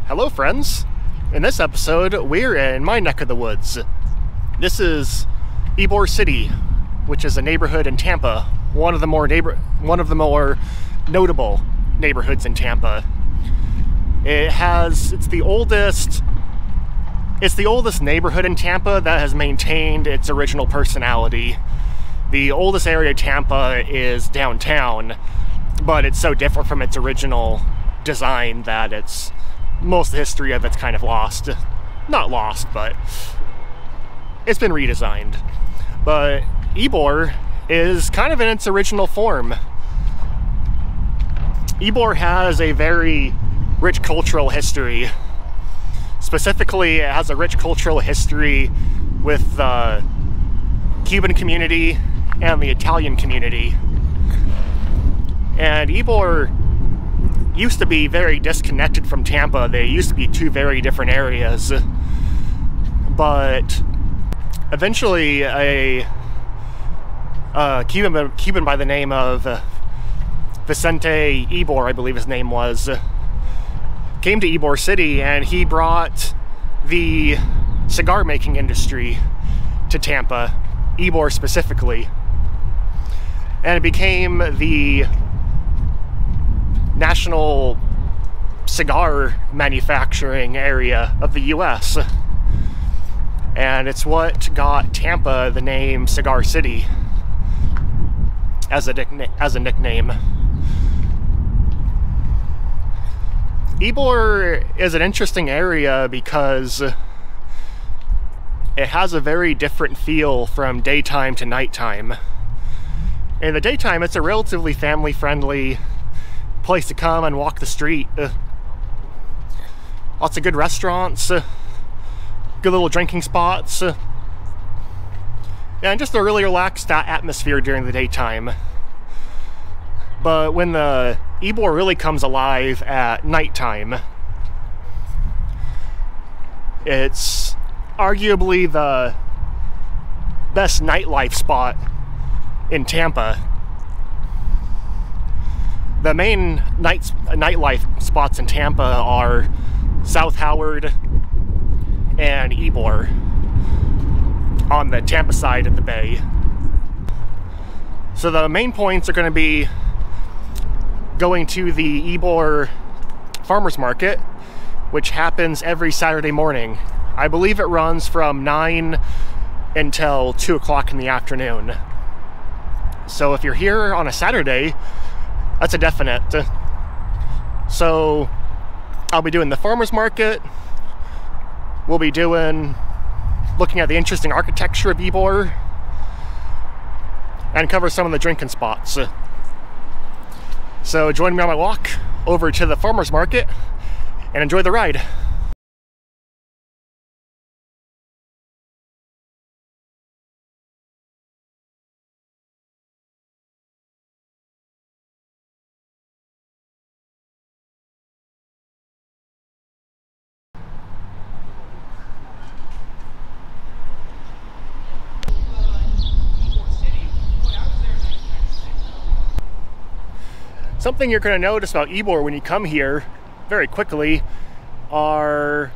Hello friends! In this episode, we're in my neck of the woods. This is Ybor City, which is a neighborhood in Tampa, one of the more notable neighborhoods in Tampa. It's the oldest neighborhood in Tampa that has maintained its original personality. The oldest area of Tampa is downtown, but it's so different from its original design that most of the history of it's kind of lost. Not lost, but it's been redesigned. But Ybor is kind of in its original form. Ybor has a very rich cultural history. Specifically, it has a rich cultural history with the Cuban community and the Italian community. And Ybor used to be very disconnected from Tampa. They used to be two very different areas. But eventually a Cuban by the name of Vicente Ybor, I believe his name was, came to Ybor City, and he brought the cigar making industry to Tampa, Ybor specifically. And it became the national cigar manufacturing area of the US. And it's what got Tampa the name Cigar City as a nickname. Ybor is an interesting area because it has a very different feel from daytime to nighttime. In the daytime, it's a relatively family-friendly place to come and walk the street. Lots of good restaurants, good little drinking spots, and just a really relaxed atmosphere during the daytime. But when the Ybor really comes alive at nighttime, it's arguably the best nightlife spot in Tampa. The main nightlife spots in Tampa are South Howard and Ybor on the Tampa side of the bay. So the main points are going to be going to the Ybor Farmers Market, which happens every Saturday morning. I believe it runs from 9 until 2 o'clock in the afternoon. So if you're here on a Saturday, that's a definite. So I'll be doing the farmers market. We'll be looking at the interesting architecture of Ybor and cover some of the drinking spots. So join me on my walk over to the farmers market and enjoy the ride. Something you're going to notice about Ybor when you come here very quickly are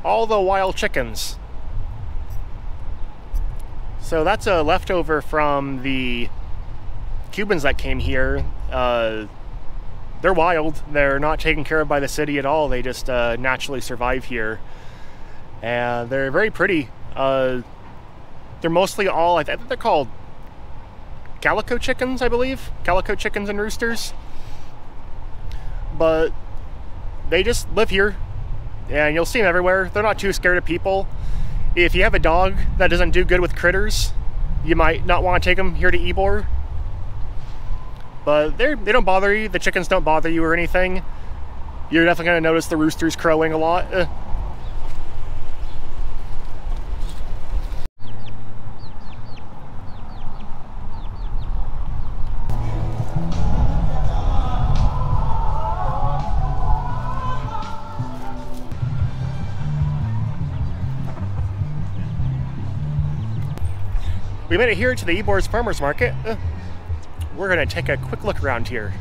all the wild chickens. So that's a leftover from the Cubans that came here. They're wild. They're not taken care of by the city at all. They just naturally survive here. And they're very pretty. They're mostly all, I think they're called calico chickens, I believe. Calico chickens and roosters. But they just live here, and you'll see them everywhere. They're not too scared of people. If you have a dog that doesn't do good with critters, you might not want to take them here to Ybor. But they don't bother you. The chickens don't bother you or anything. You're definitely going to notice the roosters crowing a lot. We made it here to the Ybor's Farmers Market. We're going to take a quick look around here.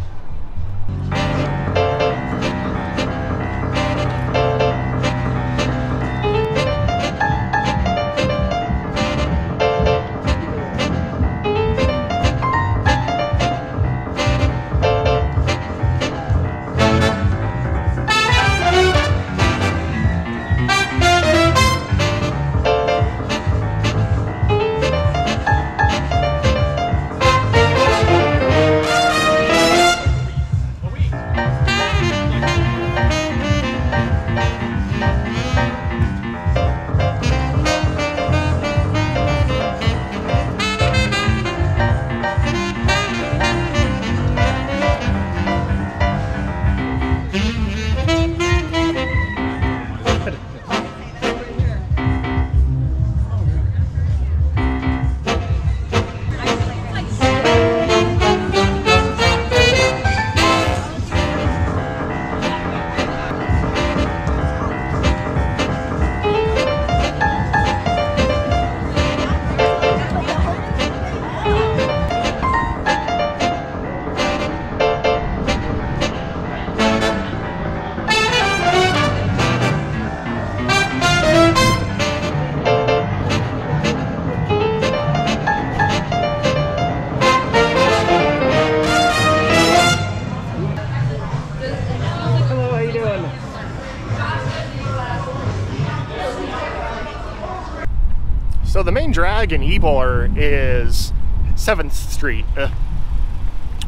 drag in Ybor is 7th Street,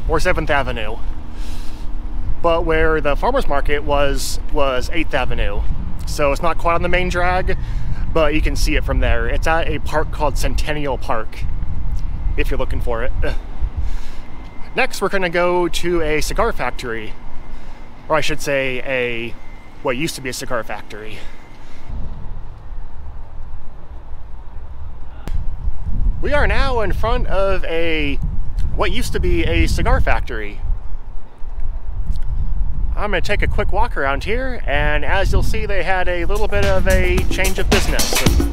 or 7th Avenue. But where the farmer's market was 8th Avenue. So it's not quite on the main drag, but you can see it from there. It's at a park called Centennial Park, if you're looking for it. Next, we're gonna go to a cigar factory. Or I should say what used to be a cigar factory. We are now in front of what used to be a cigar factory. I'm going to take a quick walk around here, and as you'll see, they had a little bit of a change of business.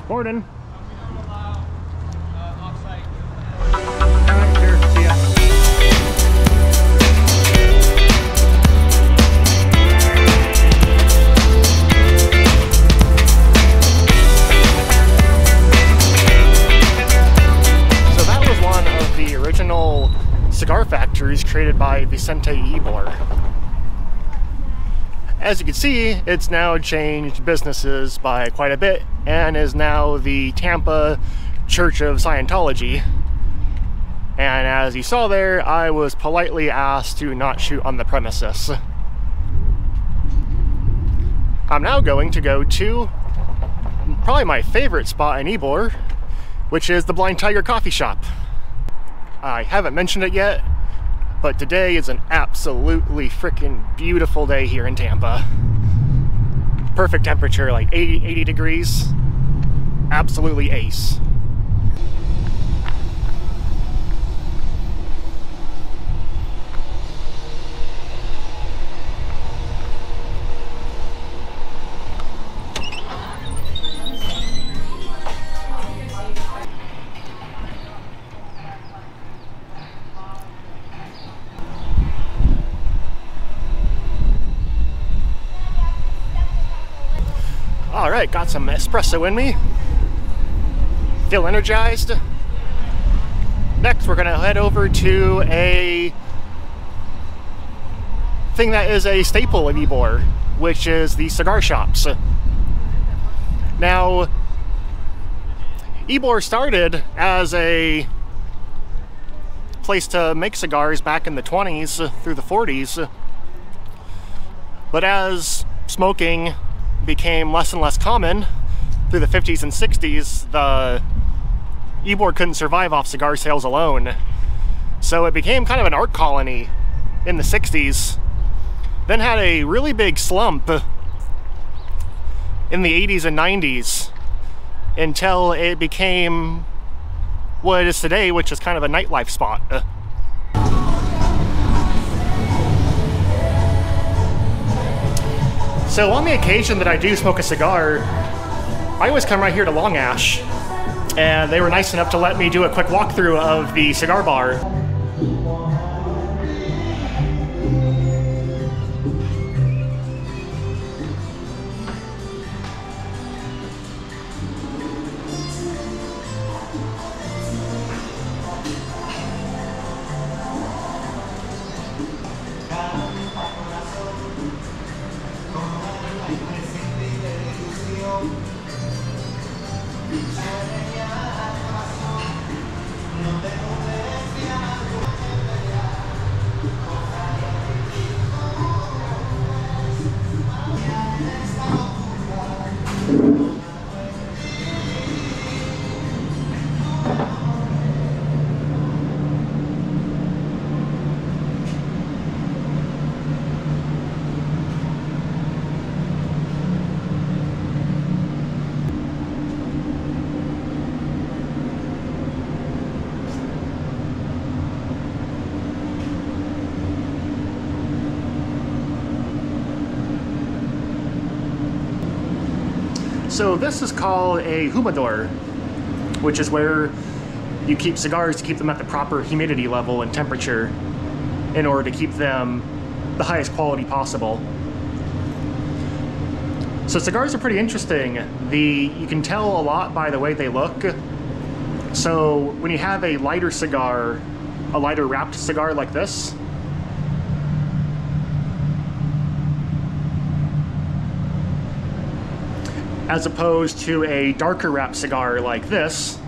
Gordon. Cigar factories created by Vicente Ybor. As you can see, it's now changed businesses by quite a bit and is now the Tampa Church of Scientology. And as you saw there, I was politely asked to not shoot on the premises. I'm now going to go to probably my favorite spot in Ybor, which is the Blind Tiger Coffee Shop. I haven't mentioned it yet, but today is an absolutely freaking beautiful day here in Tampa. Perfect temperature, like 80 degrees. Absolutely ace. Alright, got some espresso in me. Feel energized. Next, we're gonna head over to a thing that is a staple of Ybor, which is the cigar shops. Now, Ybor started as a place to make cigars back in the 20s through the 40s, but as smoking became less and less common through the 50s and 60s, Ybor couldn't survive off cigar sales alone. So it became kind of an art colony in the 60s, then had a really big slump in the 80s and 90s until it became what it is today, which is kind of a nightlife spot. So on the occasion that I do smoke a cigar, I always come right here to Long Ash, and they were nice enough to let me do a quick walkthrough of the cigar bar. So this is called a humidor, which is where you keep cigars to keep them at the proper humidity level and temperature in order to keep them the highest quality possible. So cigars are pretty interesting. You can tell a lot by the way they look. So when you have a lighter cigar, a lighter wrapped cigar like this, as opposed to a darker wrapped cigar like this,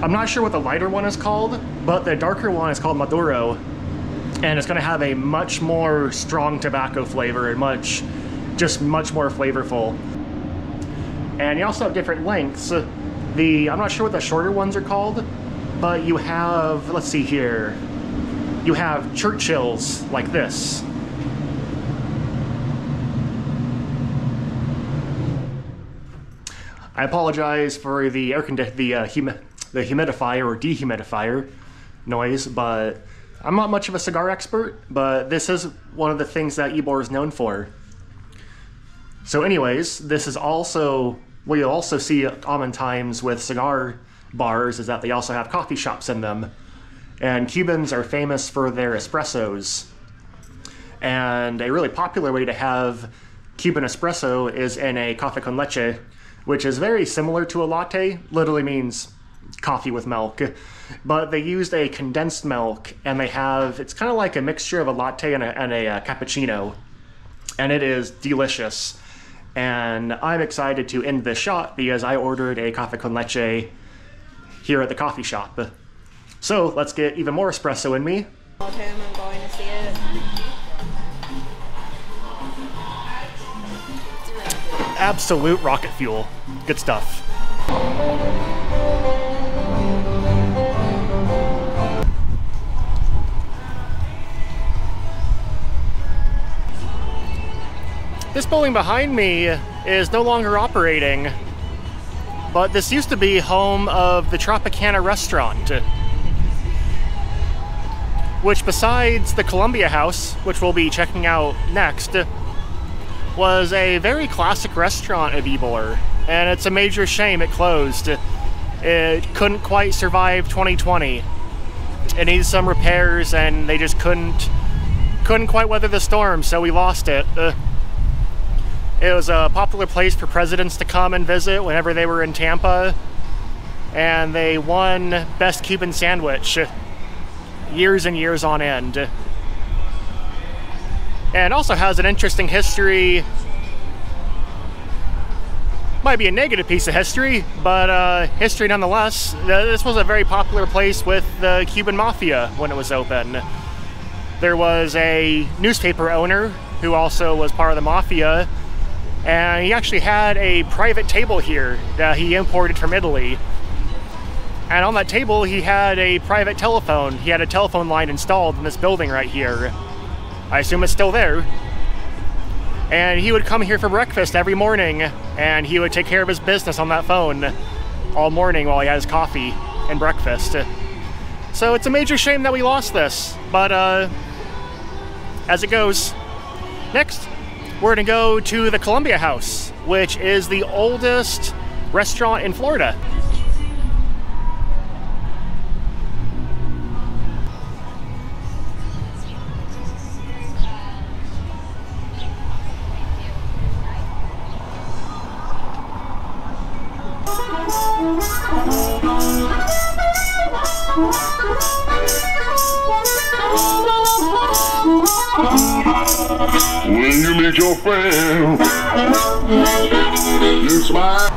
I'm not sure what the lighter one is called, but the darker one is called Maduro, and it's going to have a much more strong tobacco flavor and just much more flavorful. And you also have different lengths. I'm not sure what the shorter ones are called, but you have, let's see here, you have Churchills like this. I apologize for the humidifier or dehumidifier noise, but I'm not much of a cigar expert, but this is one of the things that Ybor is known for. So anyways, this is also what you'll also see common times with cigar bars, is that they also have coffee shops in them. And Cubans are famous for their espressos. And a really popular way to have Cuban espresso is in a café con leche, which is very similar to a latte, literally means coffee with milk. But they used a condensed milk, and it's kind of like a mixture of a latte and a cappuccino. And it is delicious. And I'm excited to end this shot because I ordered a café con leche here at the coffee shop. So let's get even more espresso in me. I'm going to see it. Absolute rocket fuel. Good stuff. This building behind me is no longer operating, but this used to be home of the Tropicana restaurant, which besides the Columbia House, which we'll be checking out next, was a very classic restaurant of Ybor, and it's a major shame it closed. It couldn't quite survive 2020. It needs some repairs, and they just couldn't quite weather the storm, so we lost it. It was a popular place for presidents to come and visit whenever they were in Tampa, and they won Best Cuban Sandwich years and years on end. And also has an interesting history. Might be a negative piece of history, but history nonetheless. This was a very popular place with the Cuban Mafia when it was open. There was a newspaper owner who also was part of the Mafia, and he actually had a private table here that he imported from Italy. And on that table, he had a private telephone. He had a telephone line installed in this building right here. I assume it's still there. And he would come here for breakfast every morning, and he would take care of his business on that phone all morning while he had his coffee and breakfast. So it's a major shame that we lost this, but as it goes. Next, we're gonna go to the Columbia House, which is the oldest restaurant in Florida. When you meet your friend, you smile.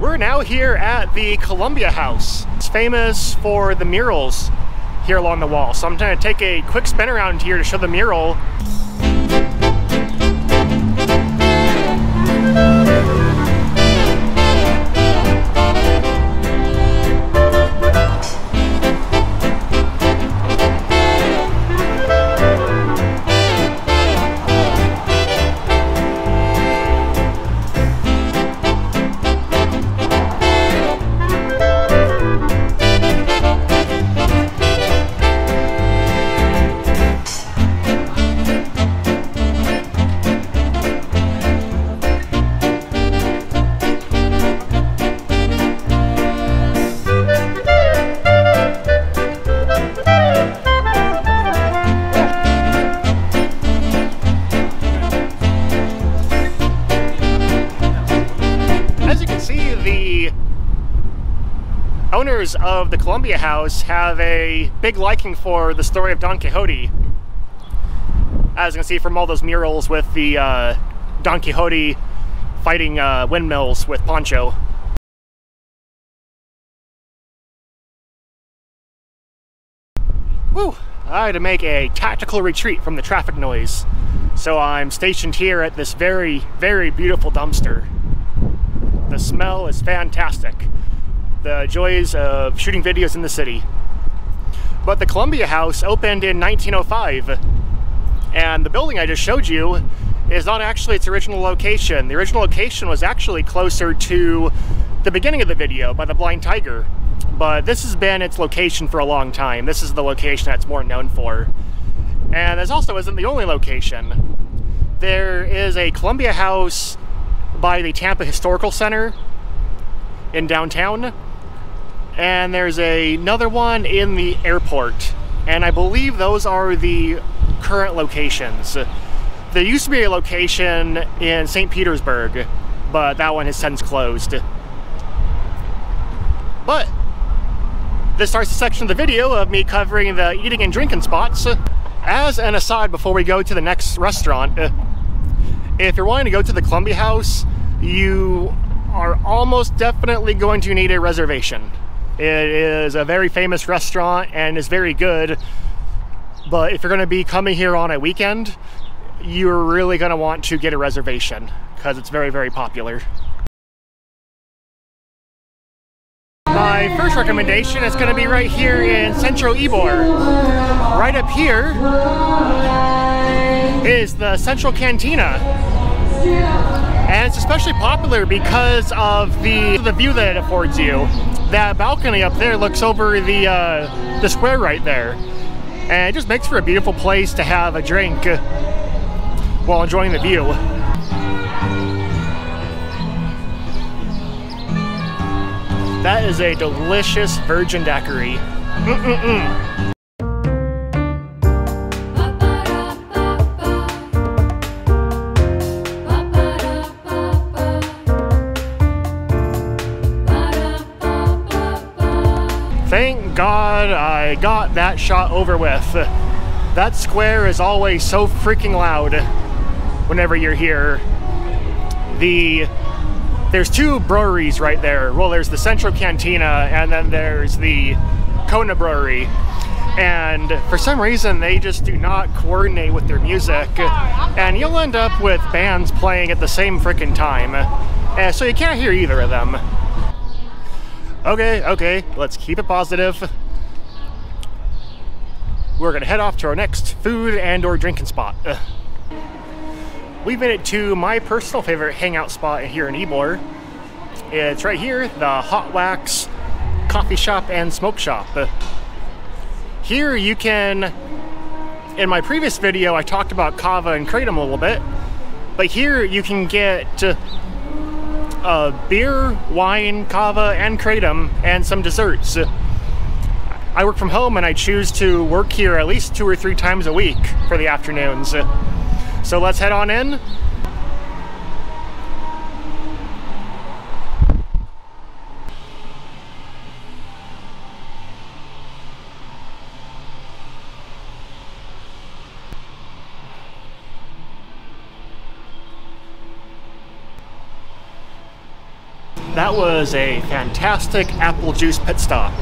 We're now here at the Columbia House. It's famous for the murals here along the wall. So I'm going to take a quick spin around here to show the mural. owners of the Columbia House have a big liking for the story of Don Quixote. As you can see from all those murals with the Don Quixote fighting windmills with Poncho. Whew! I had to make a tactical retreat from the traffic noise. So I'm stationed here at this very, very beautiful dumpster. The smell is fantastic. The joys of shooting videos in the city. But the Columbia House opened in 1905. And the building I just showed you is not actually its original location. The original location was actually closer to the beginning of the video by the Blind Tiger. But this has been its location for a long time. This is the location that's more known for. And this also isn't the only location. There is a Columbia House by the Tampa Historical Center in downtown. And there's another one in the airport. And I believe those are the current locations. There used to be a location in St. Petersburg, but that one has since closed. But this starts the section of the video of me covering the eating and drinking spots. As an aside, before we go to the next restaurant, if you're wanting to go to the Columbia House, you are almost definitely going to need a reservation. It is a very famous restaurant and is very good, but if you're going to be coming here on a weekend, you're really going to want to get a reservation because it's very, very popular. My first recommendation is going to be right here in Central Ybor. Right up here is the Central Cantina. And it's especially popular because of the view that it affords you. That balcony up there looks over the square right there. And it just makes for a beautiful place to have a drink while enjoying the view. That is a delicious virgin daiquiri. Thank God I got that shot over with. That square is always so freaking loud whenever you're here. There's two breweries right there. Well, there's the Central Cantina and then there's the Kona Brewery. And for some reason, they just do not coordinate with their music. And you'll end up with bands playing at the same freaking time. So you can't hear either of them. Okay, let's keep it positive. We're gonna head off to our next food and or drinking spot. We've made it to my personal favorite hangout spot here in Ybor. It's right here, the Hot Wax Coffee Shop and Smoke Shop. Here you can, in my previous video I talked about kava and kratom a little bit, but here you can get beer, wine, kava, and kratom, and some desserts. I work from home and I choose to work here at least 2 or 3 times a week for the afternoons. So let's head on in. That was a fantastic apple juice pit stop.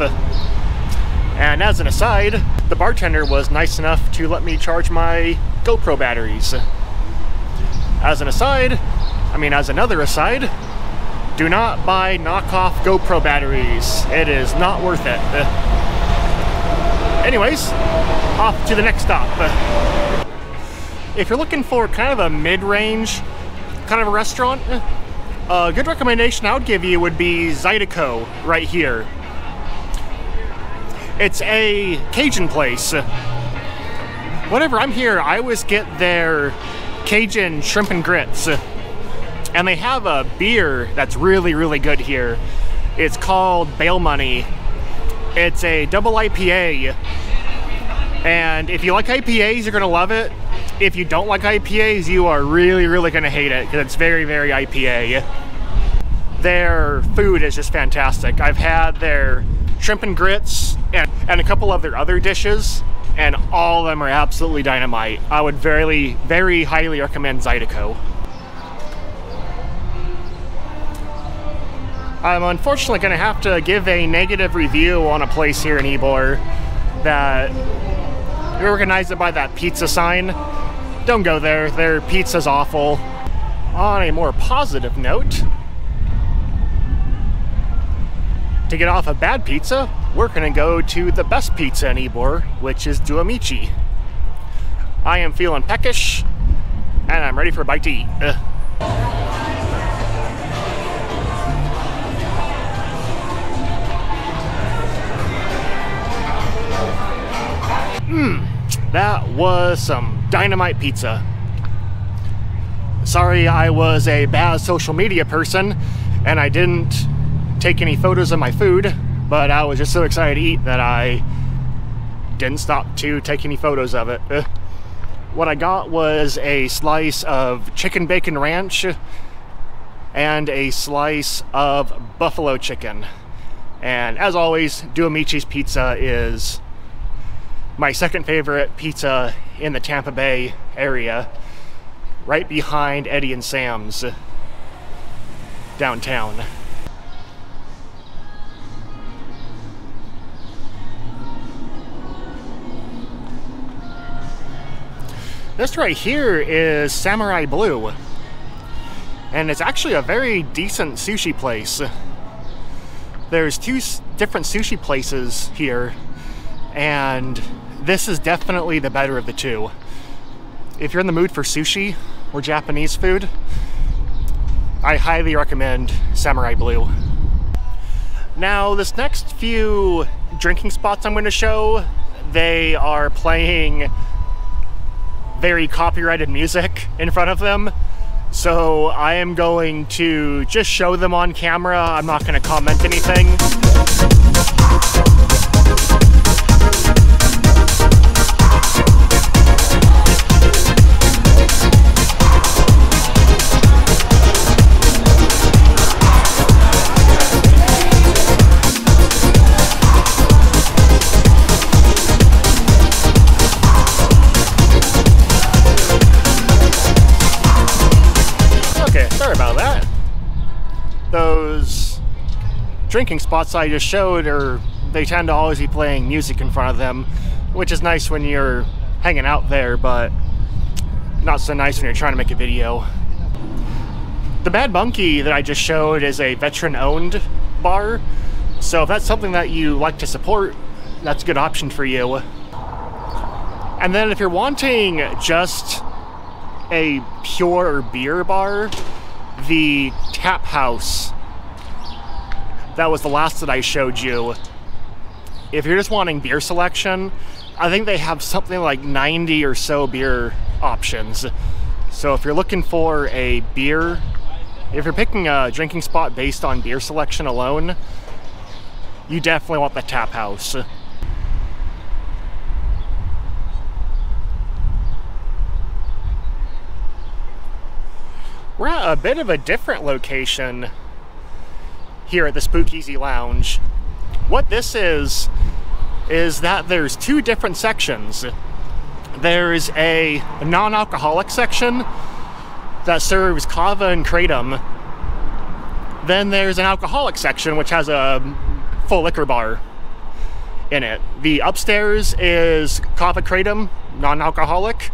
And as an aside, the bartender was nice enough to let me charge my GoPro batteries. As another aside, do not buy knockoff GoPro batteries. It is not worth it. Anyways, off to the next stop. If you're looking for kind of a mid-range kind of a restaurant, a good recommendation I would give you would be Zydeco right here. It's a Cajun place. Whenever I'm here, I always get their Cajun shrimp and grits. And they have a beer that's really, really good here. It's called Bail Money. It's a double IPA. And if you like IPAs, you're gonna love it. If you don't like IPAs, you are really, really gonna hate it because it's very, very IPA. Their food is just fantastic. I've had their shrimp and grits, and a couple of their other dishes, and all of them are absolutely dynamite. I would very, very highly recommend Zydeco. I'm unfortunately going to have to give a negative review on a place here in Ybor that you recognize it by that pizza sign. Don't go there. Their pizza's awful. On a more positive note, to get off a bad pizza, we're going to go to the best pizza in Ybor, which is Duamici. I am feeling peckish, and I'm ready for a bite to eat. That was some dynamite pizza. Sorry I was a bad social media person and I didn't take any photos of my food, but I was just so excited to eat that I didn't stop to take any photos of it. What I got was a slice of chicken bacon ranch and a slice of buffalo chicken. And as always, Duamici's pizza is my second favorite pizza in the Tampa Bay area, right behind Eddie and Sam's downtown. This right here is Samurai Blue, and it's actually a very decent sushi place. There's two different sushi places here, and this is definitely the better of the two. If you're in the mood for sushi or Japanese food, I highly recommend Samurai Blue. Now, this next few drinking spots I'm going to show, they are playing very copyrighted music in front of them. So I am going to just show them on camera. I'm not going to comment anything. Those drinking spots I just showed, they tend to always be playing music in front of them, which is nice when you're hanging out there, but not so nice when you're trying to make a video. The Bad Monkey that I just showed is a veteran-owned bar, so if that's something that you like to support, that's a good option for you. And then if you're wanting just a pure beer bar, the Tap House, that was the last that I showed you. If you're just wanting beer selection, I think they have something like 90 or so beer options. So if you're looking for a beer, if you're picking a drinking spot based on beer selection alone, you definitely want the Tap House. We're at a bit of a different location here at the Speakeasy Lounge. What this is that there's two different sections. There's a non-alcoholic section that serves kava and kratom. Then there's an alcoholic section which has a full liquor bar in it. The upstairs is kava kratom, non-alcoholic,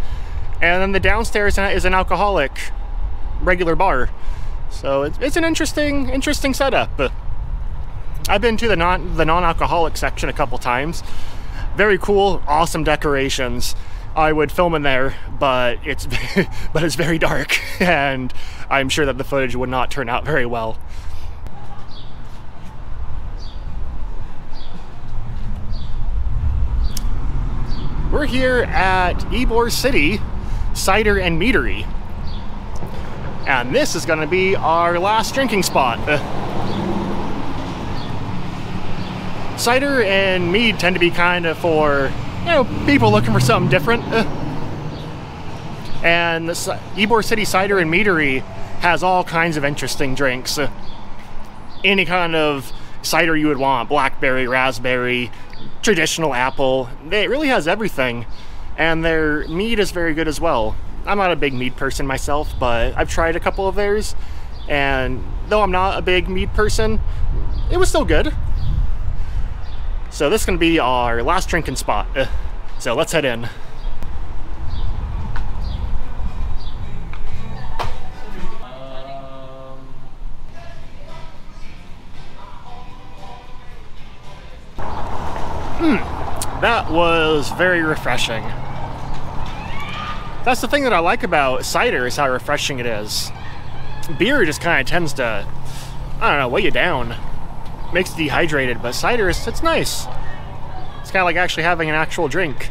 and then the downstairs is an alcoholic regular bar. So it's an interesting setup. I've been to the non-alcoholic section a couple times. Very cool, awesome decorations. I would film in there, but it's very dark, and I'm sure that the footage would not turn out very well. We're here at Ybor City Cider and Meadery. And this is going to be our last drinking spot. Cider and mead tend to be kind of for, people looking for something different. And the Ybor City Cider and Meadery has all kinds of interesting drinks. Any kind of cider you would want. Blackberry, raspberry, traditional apple. It really has everything. And their mead is very good as well. I'm not a big mead person myself, but I've tried a couple of theirs. And though I'm not a big mead person, it was still good. So this is going to be our last drinking spot. So let's head in. That was very refreshing. That's the thing that I like about cider, is how refreshing it is. Beer just kind of tends to, I don't know, weigh you down. Makes you dehydrated, but cider, it's nice. It's kind of like actually having an actual drink.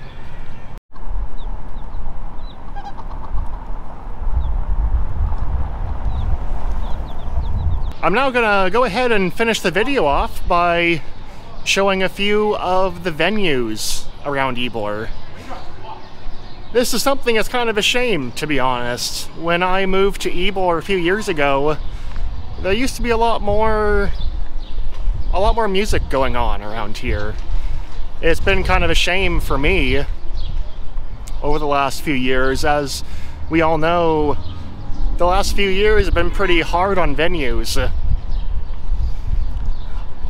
I'm now gonna go ahead and finish the video off by showing a few of the venues around Ybor. This is something that's kind of a shame, to be honest. When I moved to Ybor a few years ago, there used to be a lot more music going on around here. It's been kind of a shame for me over the last few years. As we all know, the last few years have been pretty hard on venues.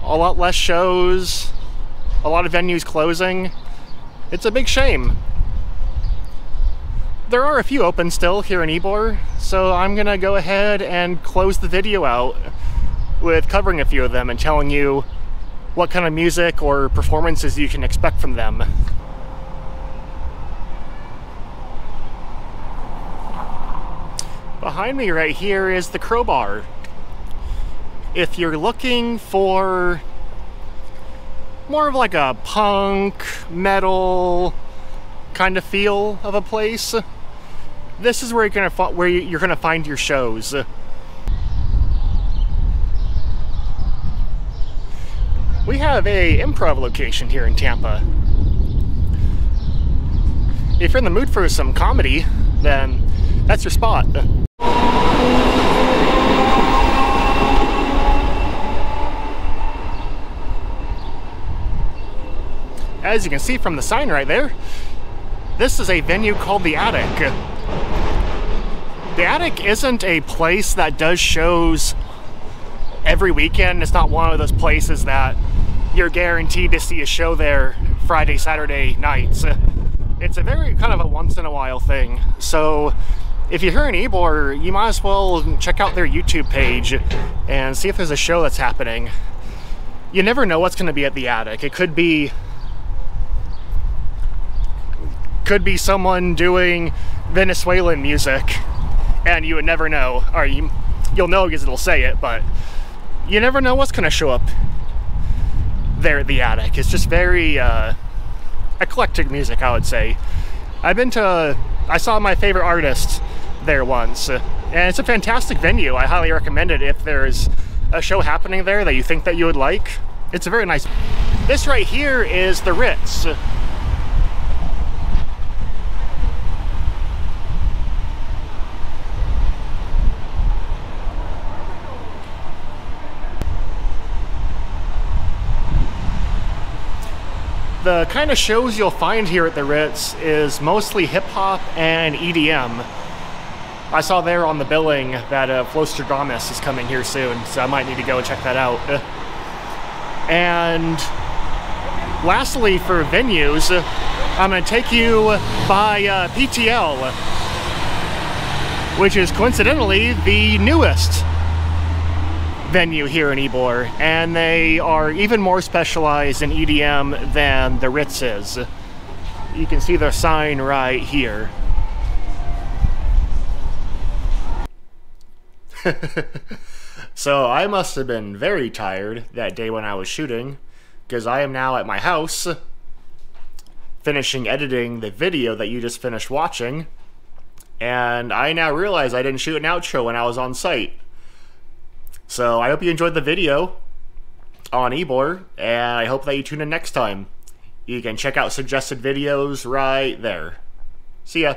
A lot less shows, a lot of venues closing. It's a big shame. There are a few open still here in Ybor, so I'm gonna go ahead and close the video out with covering a few of them and telling you what kind of music or performances you can expect from them. Behind me right here is the Crowbar. If you're looking for more of like a punk, metal kind of feel of a place, this is where you're gonna find your shows. We have a improv location here in Tampa. If you're in the mood for some comedy, then that's your spot. As you can see from the sign right there, this is a venue called The Attic. The Attic isn't a place that does shows every weekend. It's not one of those places that you're guaranteed to see a show there Friday, Saturday nights. It's a very kind of a once-in-a-while thing. So if you're here in Ybor, you might as well check out their YouTube page and see if there's a show that's happening. You never know what's going to be at The Attic. It could be someone doing Venezuelan music, and you would never know, or you'll know because it'll say it, but you never know what's going to show up there at The Attic. It's just very eclectic music, I would say. I saw my favorite artist there once, and it's a fantastic venue. I highly recommend it if there's a show happening there that you think that you would like. It's a very nice. This right here is the Ritz. The kind of shows you'll find here at the Ritz is mostly hip-hop and EDM. I saw there on the billing that Flostradamus is coming here soon, so I might need to go and check that out. And lastly, for venues, I'm going to take you by PTL, which is coincidentally the newest venue here in Ybor, and they are even more specialized in EDM than the Ritz is. You can see their sign right here. So I must have been very tired that day when I was shooting, because I am now at my house finishing editing the video that you just finished watching, and I now realize I didn't shoot an outro when I was on site. So I hope you enjoyed the video on Ybor, and I hope that you tune in next time. You can check out suggested videos right there. See ya.